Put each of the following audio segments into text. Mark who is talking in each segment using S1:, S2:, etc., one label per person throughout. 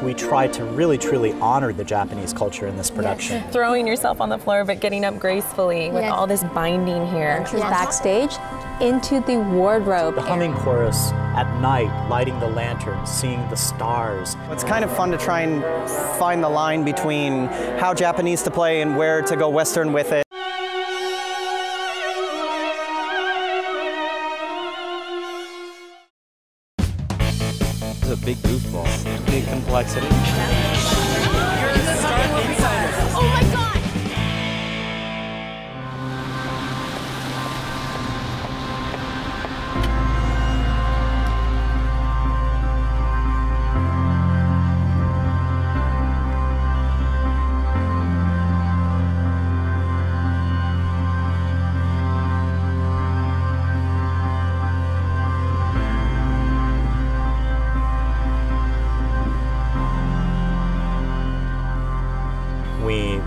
S1: we try to really truly honor the Japanese culture in this production.
S2: Yes. Throwing yourself on the floor but getting up gracefully with all this binding here.
S3: Enters backstage into the wardrobe.
S1: The humming chorus at night, lighting the lanterns, seeing the stars.
S4: It's kind of fun to try and find the line between how Japanese to play and where to go Western with it.
S5: It's a big goofball.
S4: Big complexity.
S3: Oh my God!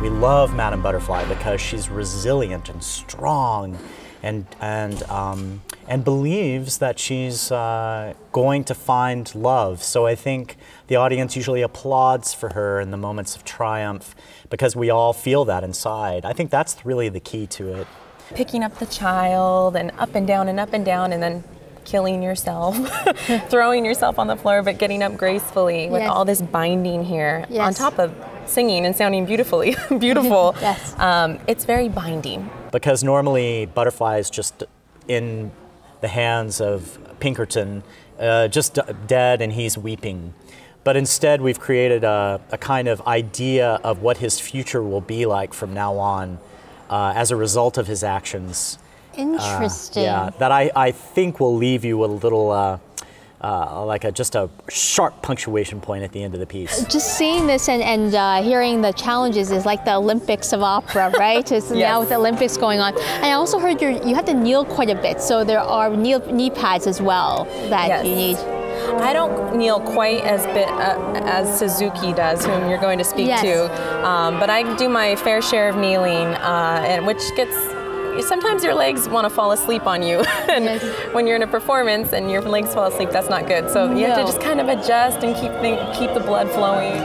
S1: We love Madame Butterfly because she's resilient and strong, and believes that she's going to find love. So I think the audience usually applauds for her in the moments of triumph because we all feel that inside. I think that's really the key to it.
S2: Picking up the child and up and down and then killing yourself, throwing yourself on the floor but getting up gracefully with all this binding here on top of singing and sounding beautiful.
S3: Yes.
S2: It's very binding.
S1: Because normally Butterfly is just in the hands of Pinkerton, just dead, and he's weeping. But instead we've created a kind of idea of what his future will be like from now on as a result of his actions.
S3: Interesting.
S1: Yeah, that I think will leave you a little just a sharp punctuation point at the end of the piece.
S3: Just seeing this and hearing the challenges is like the Olympics of opera, right? It's now with the Olympics going on. And I also heard you have to kneel quite a bit, so there are knee pads as well that you need.
S2: I don't kneel quite as Suzuki does, whom you're going to speak to, but I do my fair share of kneeling, and which gets. Sometimes your legs want to fall asleep on you, and when you're in a performance and your legs fall asleep, that's not good. So you have to just kind of adjust and keep the blood flowing.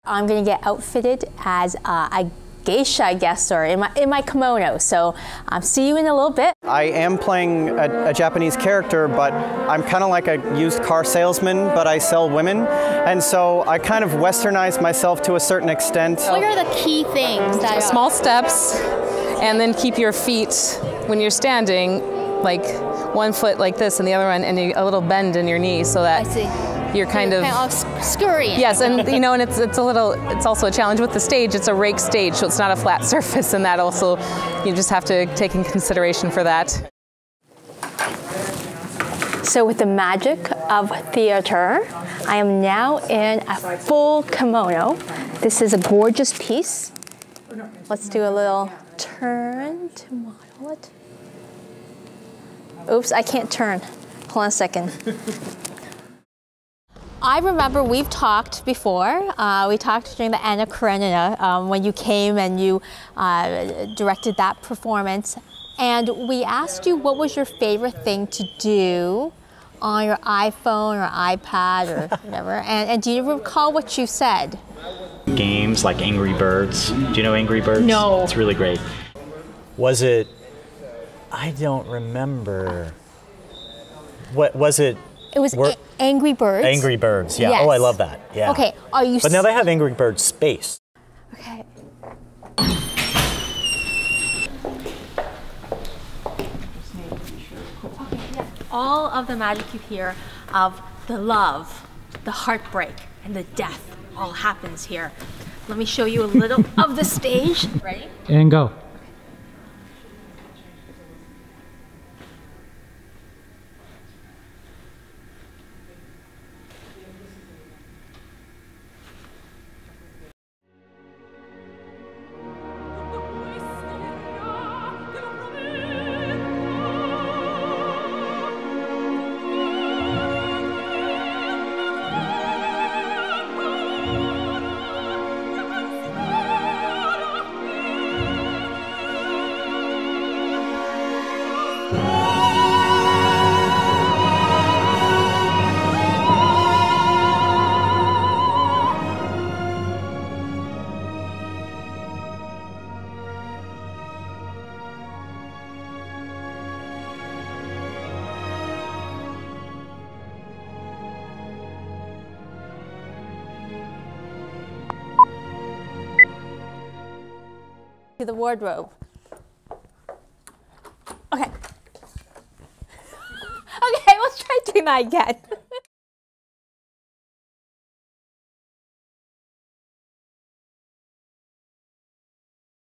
S3: I'm going to get outfitted as a geisha, I guess, or in my kimono. So see you in a little bit.
S4: I am playing a Japanese character, but I'm kind of like a used car salesman, but I sell women. And so I kind of westernized myself to a certain extent.
S3: What are the key things?
S6: Small steps, and then keep your feet, when you're standing, like one foot like this and the other one, and a little bend in your knee so that you're kind of
S3: scurrying.
S6: Yes, and and it's also a challenge with the stage. It's a rake stage, so it's not a flat surface, and that also you just have to take in consideration for that.
S3: So with the magic of theater, I am now in a full kimono. This is a gorgeous piece. Let's do a little turn to model it. Oops, I can't turn. Hold on a second. I remember we've talked before. We talked during the Anna Karenina when you came and you directed that performance. And we asked you what was your favorite thing to do on your iPhone or iPad or whatever. And do you recall what you said?
S1: Games like Angry Birds. Do you know Angry Birds?
S3: No.
S1: It's really great. Was it, I don't remember. What was it?
S3: It was Angry Birds.
S1: Angry Birds, yeah.
S3: Yes.
S1: Oh, I love that. Yeah.
S3: Okay, are you?
S1: But now they have Angry Birds Space.
S3: Okay. All of the magic you hear of the love, the heartbreak, and the death all happens here. Let me show you a little of the stage. Ready?
S7: And go.
S3: To the wardrobe. Okay. Okay, let's try doing that again.